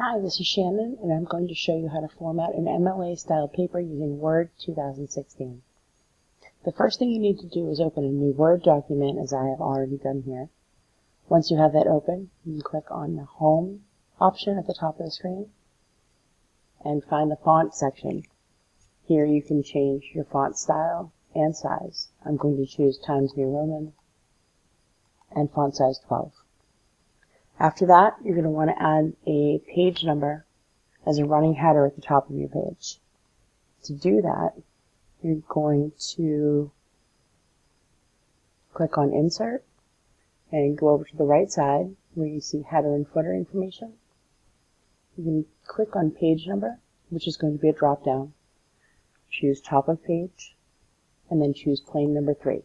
Hi, this is Shannon, and I'm going to show you how to format an MLA style paper using Word 2016. The first thing you need to do is open a new Word document, as I have already done here. Once you have that open, you can click on the Home option at the top of the screen and find the Font section. Here you can change your font style and size. I'm going to choose Times New Roman and font size 12. After that, you're going to want to add a page number as a running header at the top of your page. To do that, you're going to click on Insert and go over to the right side where you see header and footer information. You can click on Page Number, which is going to be a drop-down. Choose Top of Page, and then choose Plain Number 3.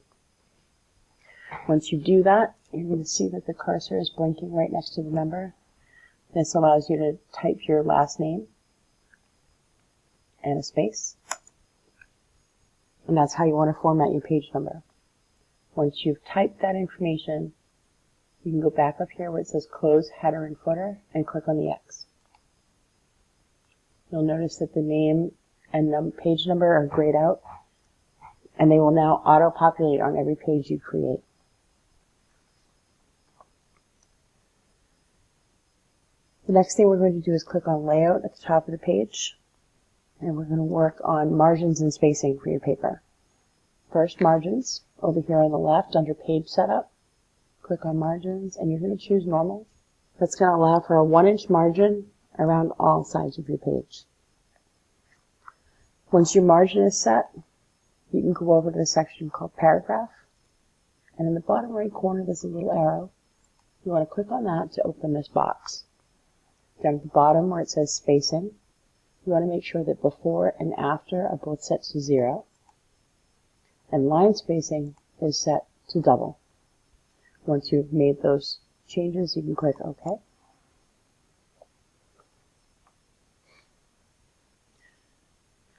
Once you do that, you're going to see that the cursor is blinking right next to the number. This allows you to type your last name and a space. And that's how you want to format your page number. Once you've typed that information, you can go back up here where it says Close Header and Footer and click on the X. You'll notice that the name and page number are grayed out, and they will now auto-populate on every page you create. The next thing we're going to do is click on Layout at the top of the page, and we're going to work on margins and spacing for your paper. First, margins. Over here on the left under Page Setup, click on Margins, and you're going to choose Normal. That's going to allow for a 1-inch margin around all sides of your page. Once your margin is set, you can go over to the section called Paragraph, and in the bottom right corner there's a little arrow. You want to click on that to open this box. Down at the bottom where it says Spacing, you want to make sure that before and after are both set to 0, and line spacing is set to double. Once you've made those changes, you can click OK.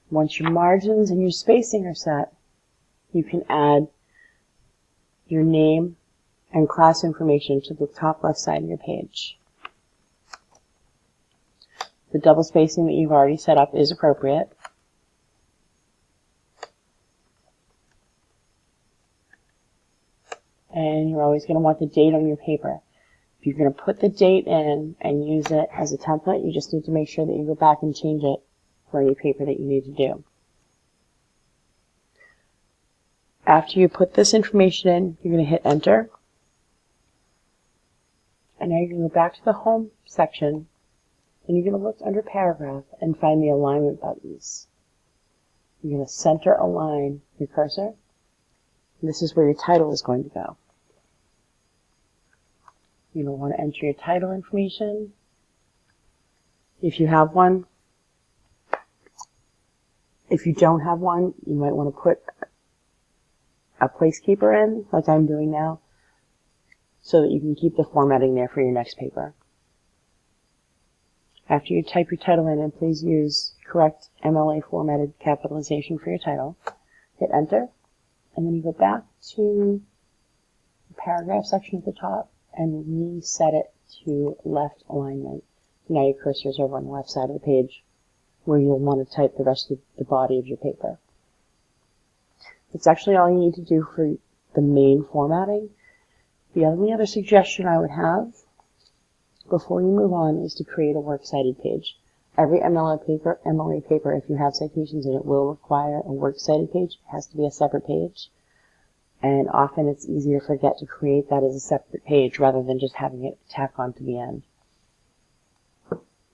Once your margins and your spacing are set, you can add your name and class information to the top left side of your page. The double spacing that you've already set up is appropriate. And you're always going to want the date on your paper. If you're going to put the date in and use it as a template, you just need to make sure that you go back and change it for any paper that you need to do. After you put this information in, you're going to hit Enter. And now you're going to go back to the Home section, and you're going to look under Paragraph and find the alignment buttons. You're going to center align your cursor. And this is where your title is going to go. You're going to want to enter your title information, if you have one. If you don't have one, you might want to put a placekeeper in, like I'm doing now, so that you can keep the formatting there for your next paper. After you type your title in, and please use correct MLA formatted capitalization for your title, hit Enter, and then you go back to the paragraph section at the top and reset it to left alignment. Now your cursor is over on the left side of the page, where you'll want to type the rest of the body of your paper. That's actually all you need to do for the main formatting. The only other suggestion I would have before you move on is to create a works cited page. Every MLA paper, if you have citations in it, will require a works cited page. It has to be a separate page. And often it's easy to forget to create that as a separate page rather than just having it tack on to the end.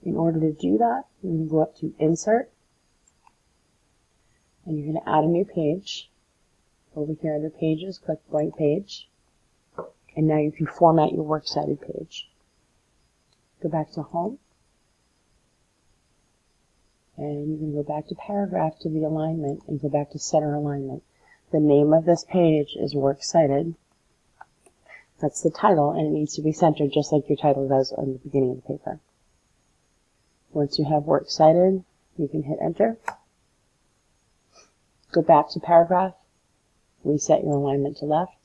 In order to do that, you're going to go up to Insert, and you're going to add a new page. Over here under Pages, click Blank Page, and now you can format your works cited page. Go back to Home, and you can go back to Paragraph to the alignment, and go back to Center Alignment. The name of this page is Works Cited. That's the title, and it needs to be centered just like your title does on the beginning of the paper. Once you have Works Cited, you can hit Enter. Go back to Paragraph, reset your alignment to left,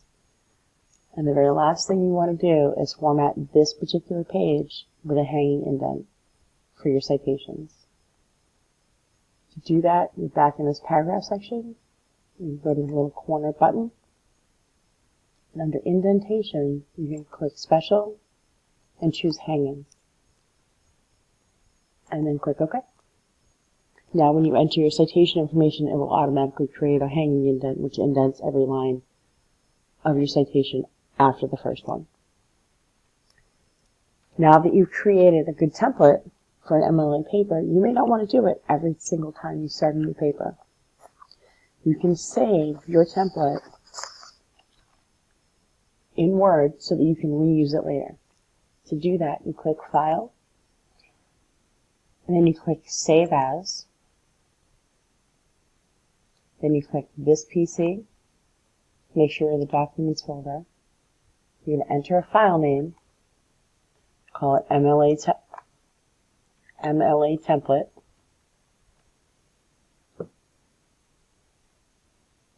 and the very last thing you want to do is format this particular page with a hanging indent. for your citations. To do that, you're back in this paragraph section. You go to the little corner button. And under indentation, you can click special and choose hanging. And then click OK. Now when you enter your citation information, it will automatically create a hanging indent, which indents every line of your citation after the first one. Now that you've created a good template for an MLA paper, you may not want to do it every single time you start a new paper. You can save your template in Word so that you can reuse it later. To do that, you click File, and then you click Save As. Then you click This PC. Make sure you're in the Documents folder. You're going to enter a file name. Call it MLA Template.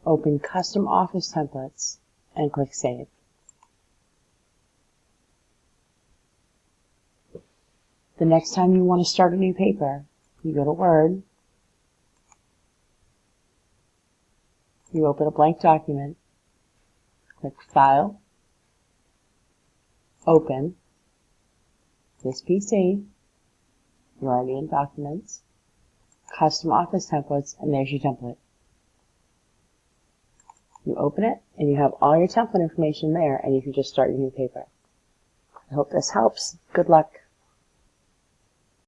Open Custom Office Templates and click Save. The next time you want to start a new paper, you go to Word, you open a blank document, click File, Open, This PC, you're already in Documents, Custom Office Templates, and there's your template. You open it, and you have all your template information there, and you can just start your new paper. I hope this helps. Good luck.